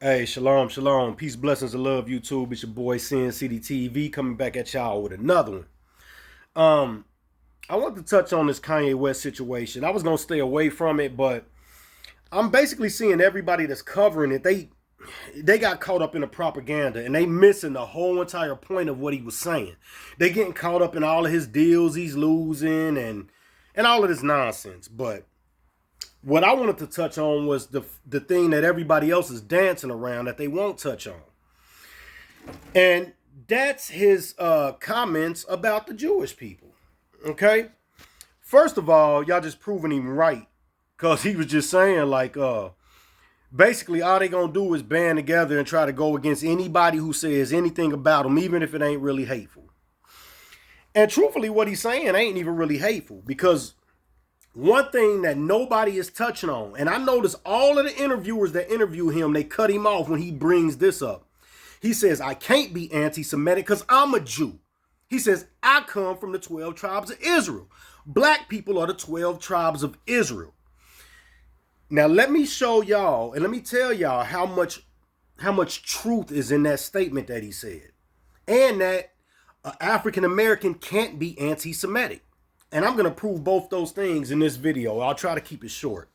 Hey, shalom, shalom. Peace, blessings, and love, YouTube. It's your boy, Sin City TV, coming back at y'all with another one. Um, I want to touch on this Kanye West situation. I was going to stay away from it, but I'm basically seeing everybody that's covering it, they got caught up in the propaganda, and they missing the whole entire point of what he was saying. They getting caught up in all of his deals he's losing and all of this nonsense. But what I wanted to touch on was the thing that everybody else is dancing around that they won't touch on. And that's his comments about the Jewish people. Okay? First of all, y'all just proving him right. Because he was just saying, like, basically all they gonna do is band together and try to go against anybody who says anything about them, even if it ain't really hateful. And truthfully, what he's saying ain't even really hateful, because one thing that nobody is touching on, and I notice all of the interviewers that interview him, they cut him off when he brings this up. He says, I can't be anti-Semitic because I'm a Jew. He says, I come from the 12 tribes of Israel. Black people are the 12 tribes of Israel. Now, let me show y'all, and let me tell y'all how much truth is in that statement that he said. And that an African American can't be anti-Semitic. And I'm going to prove both those things in this video. I'll try to keep it short.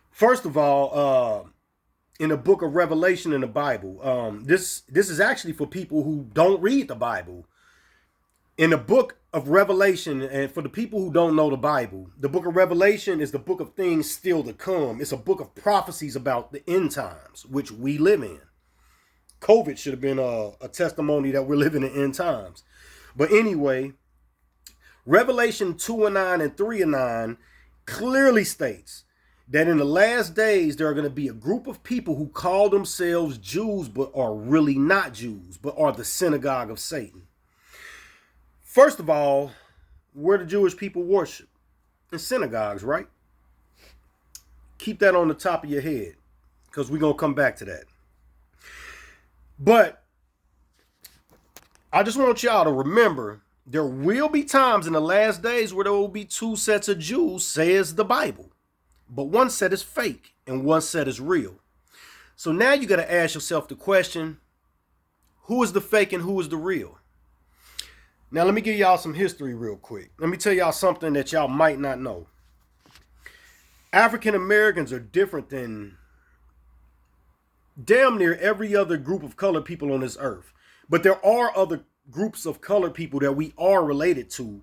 First of all, in the book of Revelation in the Bible, this is actually for people who don't read the Bible. In the book of Revelation, and for the people who don't know the Bible, the book of Revelation is the book of things still to come. It's a book of prophecies about the end times, which we live in. COVID should have been a testimony that we're living in end times. But anyway, Revelation 2:9 and 3:9 clearly states that in the last days there are going to be a group of people who call themselves Jews but are really not Jews, but are the synagogue of Satan. First of all, where the Jewish people worship? In synagogues, right? Keep that on the top of your head, because we're going to come back to that. But I just want y'all to remember, there will be times in the last days where there will be two sets of Jews, says the Bible. But one set is fake and one set is real. So now you got to ask yourself the question, who is the fake and who is the real? Now, let me give y'all some history real quick. Let me tell y'all something that y'all might not know. African Americans are different than damn near every other group of colored people on this earth. But there are other groups of colored people that we are related to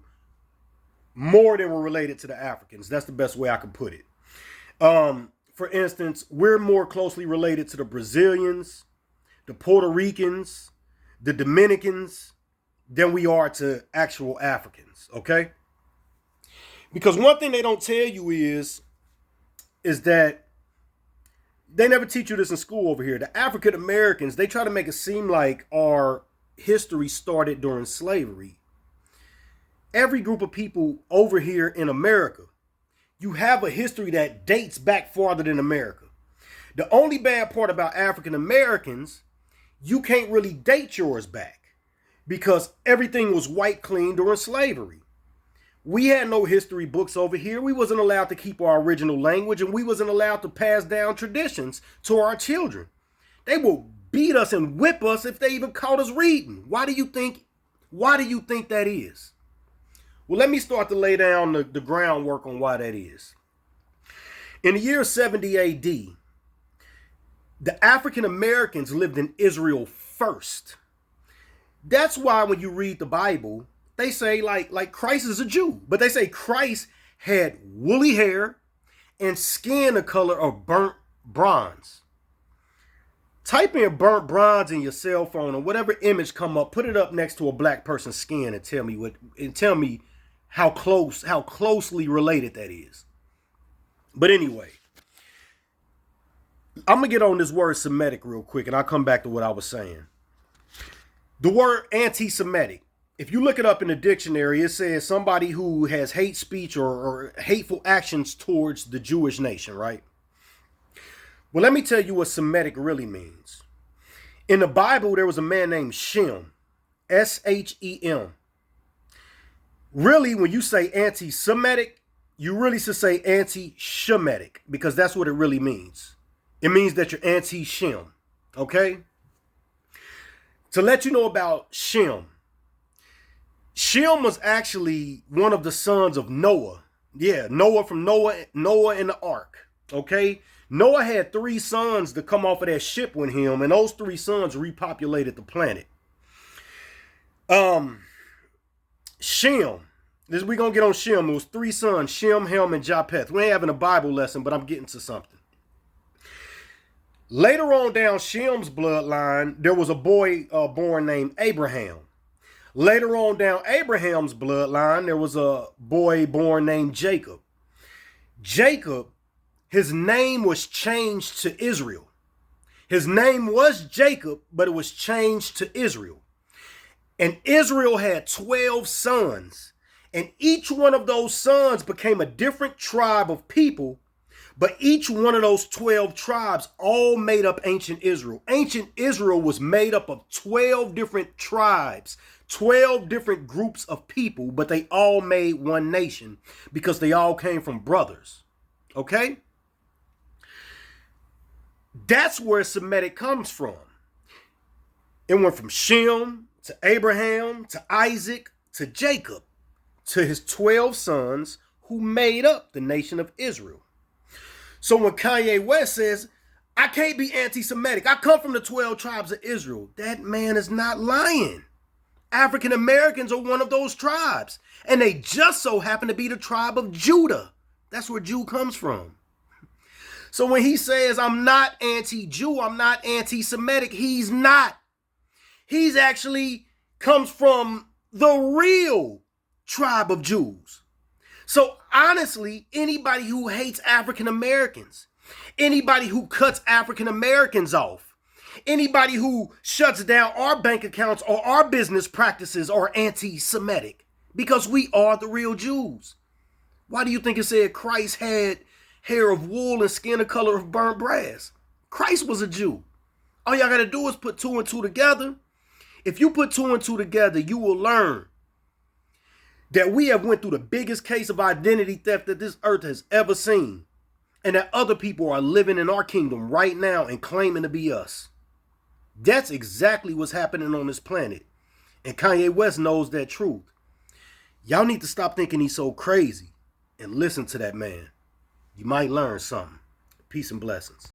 more than we're related to the Africans. That's the best way I can put it. For instance, we're more closely related to the Brazilians, the Puerto Ricans, the Dominicans, than we are to actual Africans, okay? Because one thing they don't tell you is that they never teach you this in school over here. The African Americans, they try to make it seem like our history started during slavery. Every group of people over here in America, you have a history that dates back farther than America. The only bad part about African Americans, you can't really date yours back, because everything was wiped clean during slavery. We had no history books over here. We wasn't allowed to keep our original language, and we wasn't allowed to pass down traditions to our children. They will beat us and whip us if they even caught us reading. Why do you think that is? Well, let me start to lay down the groundwork on why that is. In the year 70 AD, the African Americans lived in Israel first. That's why when you read the Bible, they say like Christ is a Jew, but they say Christ had woolly hair and skin the color of burnt bronze. Type in burnt bronze in your cell phone, or whatever image come up, put it up next to a black person's skin and tell me how closely related that is. But anyway, I'm gonna get on this word Semitic real quick, and I'll come back to what I was saying. The word anti-Semitic, if you look it up in the dictionary, it says somebody who has hate speech or hateful actions towards the Jewish nation, right? Well, let me tell you what Semitic really means. In the Bible, there was a man named Shem, S-H-E-M. Really, when you say anti-Semitic, you really should say anti-Shemitic, because that's what it really means. It means that you're anti-Shem. Okay? To let you know about Shem. Shem was actually one of the sons of Noah. Yeah, Noah from Noah and the ark. Okay? Noah had 3 sons to come off of that ship with him, and those 3 sons repopulated the planet. Shem. We're going to get on Shem. It was 3 sons, Shem, Ham, and Japheth. We ain't having a Bible lesson, but I'm getting to something. Later on down Shem's bloodline, there was a boy born named Abraham. Later on down Abraham's bloodline, there was a boy born named Jacob. Jacob, his name was changed to Israel. His name was Jacob, but it was changed to Israel. And Israel had 12 sons. And each one of those sons became a different tribe of people. But each one of those 12 tribes all made up ancient Israel. Ancient Israel was made up of 12 different tribes, 12 different groups of people, but they all made one nation because they all came from brothers. Okay? That's where Semitic comes from. It went from Shem to Abraham to Isaac to Jacob to his 12 sons who made up the nation of Israel. So when Kanye West says, I can't be anti-Semitic, I come from the 12 tribes of Israel, that man is not lying. African Americans are one of those tribes. And they just so happen to be the tribe of Judah. That's where Jew comes from. So when he says, I'm not anti-Jew, I'm not anti-Semitic, he's not. He's actually comes from the real tribe of Jews. So honestly, anybody who hates African Americans, anybody who cuts African Americans off, anybody who shuts down our bank accounts or our business practices are anti-Semitic because we are the real Jews. Why do you think it said Christ had hair of wool and skin the color of burnt brass? Christ was a Jew. All y'all got to do is put 2 and 2 together. If you put 2 and 2 together, you will learn that we have went through the biggest case of identity theft that this earth has ever seen. And that other people are living in our kingdom right now and claiming to be us. That's exactly what's happening on this planet. And Kanye West knows that truth. Y'all need to stop thinking he's so crazy and listen to that man. You might learn something. Peace and blessings.